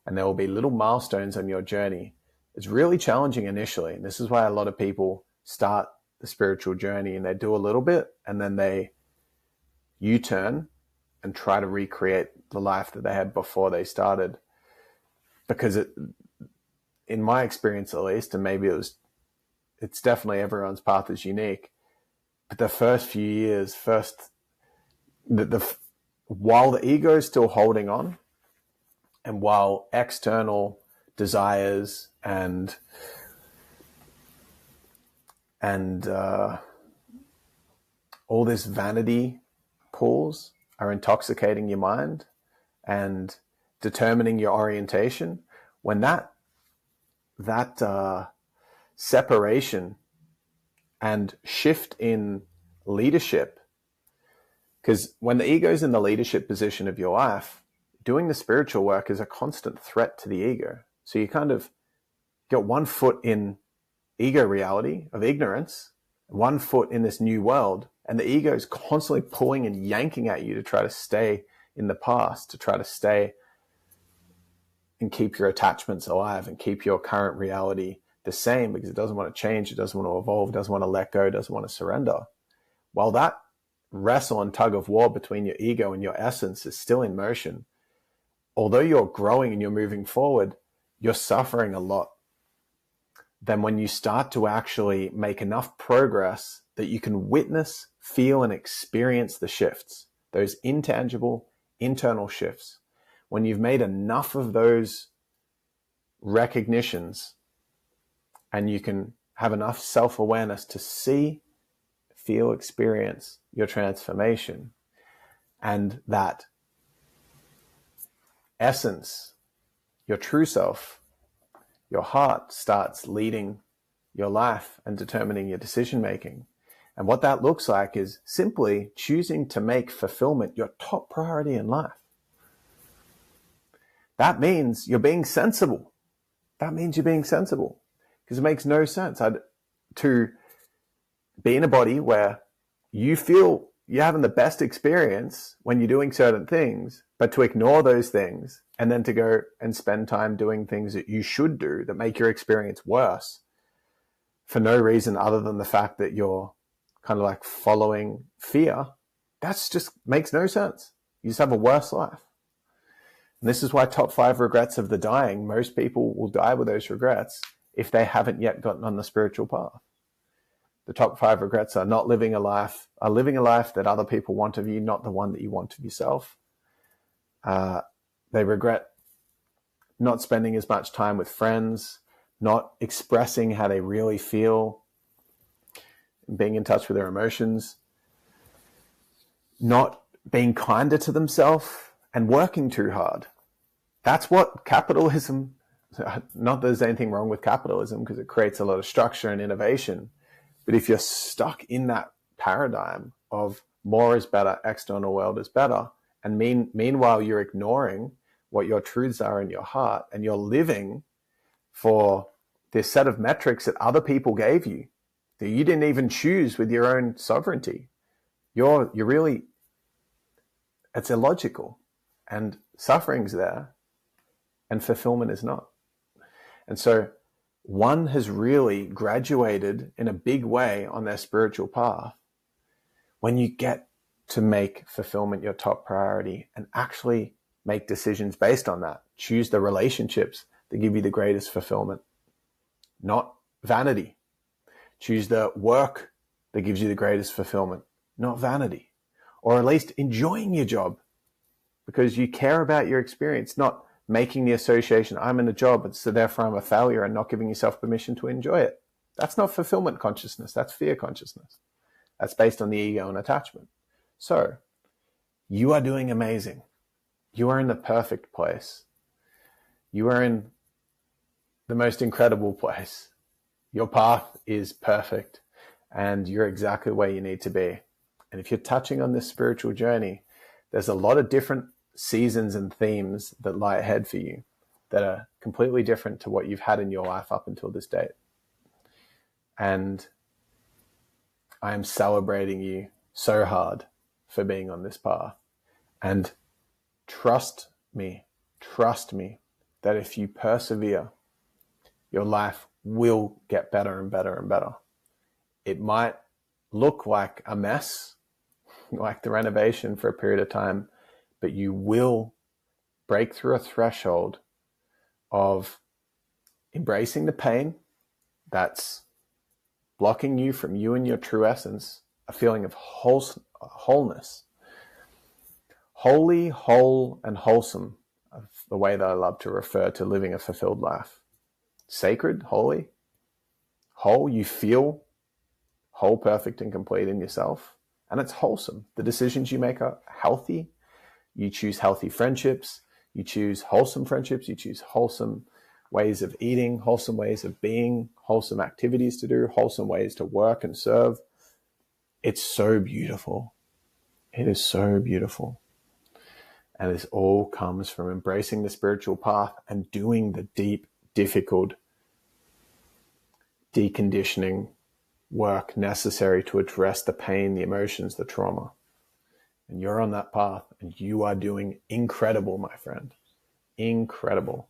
and there will be little milestones on your journey. It's really challenging initially. And this is why a lot of people start the spiritual journey and they do a little bit and then they U-turn and try to recreate the life that they had before they started. Because in my experience at least, and maybe it's definitely everyone's path is unique, but the first few years, while the ego is still holding on, and while external desires and all this vanity pulls are intoxicating your mind and determining your orientation, when that separation and shift in leadership, because when the ego is in the leadership position of your life, doing the spiritual work is a constant threat to the ego. So you kind of got one foot in ego reality of ignorance, one foot in this new world, and the ego is constantly pulling and yanking at you to try to stay in the past, to try to stay and keep your attachments alive and keep your current reality the same, because it doesn't want to change, it doesn't want to evolve, it doesn't want to let go, it doesn't want to surrender. While that wrestle and tug of war between your ego and your essence is still in motion, although you're growing and you're moving forward, you're suffering a lot. Then when you start to actually make enough progress that you can witness, feel, and experience the shifts, those intangible internal shifts, when you've made enough of those recognitions and you can have enough self-awareness to see, feel, experience your transformation, and that essence, your true self, your heart starts leading your life and determining your decision making. And what that looks like is simply choosing to make fulfillment your top priority in life. That means you're being sensible. That means you're being sensible, because it makes no sense to be in a body where you feel you're having the best experience when you're doing certain things, but to ignore those things and then to go and spend time doing things that you should do that make your experience worse for no reason other than the fact that you're kind of like following fear. That's just makes no sense. You just have a worse life. And this is why top 5 regrets of the dying, most people will die with those regrets if they haven't yet gotten on the spiritual path. The top 5 regrets are living a life that other people want of you, not the one that you want of yourself. They regret not spending as much time with friends, not expressing how they really feel, being in touch with their emotions, not being kinder to themselves, and working too hard. That's what capitalism, not that there's anything wrong with capitalism because it creates a lot of structure and innovation, but if you're stuck in that paradigm of more is better, external world is better, and meanwhile you're ignoring what your truths are in your heart, and you're living for this set of metrics that other people gave you, that you didn't even choose with your own sovereignty, you're really, it's illogical, and suffering's there and fulfillment is not. And so one has really graduated in a big way on their spiritual path when you get to make fulfillment your top priority and actually make decisions based on that. Choose the relationships that give you the greatest fulfillment, not vanity. Choose the work that gives you the greatest fulfillment, not vanity. Or at least enjoying your job because you care about your experience, not making the association, I'm in a job, and so therefore I'm a failure, and not giving yourself permission to enjoy it. That's not fulfillment consciousness. That's fear consciousness. That's based on the ego and attachment. So you are doing amazing. You are in the perfect place. You are in the most incredible place. Your path is perfect and you're exactly where you need to be. And if you're touching on this spiritual journey, there's a lot of different seasons and themes that lie ahead for you that are completely different to what you've had in your life up until this date. And I am celebrating you so hard for being on this path. And trust me, that if you persevere, your life will get better and better and better. It might look like a mess, like the renovation for a period of time, but you will break through a threshold of embracing the pain that's blocking you from you and your true essence, a feeling of wholeness. Holy, whole, and wholesome, the way that I love to refer to living a fulfilled life. Sacred, holy, whole, you feel whole, perfect, and complete in yourself. And it's wholesome. The decisions you make are healthy. You choose healthy friendships. You choose wholesome friendships. You choose wholesome ways of eating, wholesome ways of being, wholesome activities to do, wholesome ways to work and serve. It's so beautiful. It is so beautiful. And this all comes from embracing the spiritual path and doing the deep, difficult deconditioning work necessary to address the pain, the emotions, the trauma. And you're on that path and you are doing incredible, my friend. Incredible.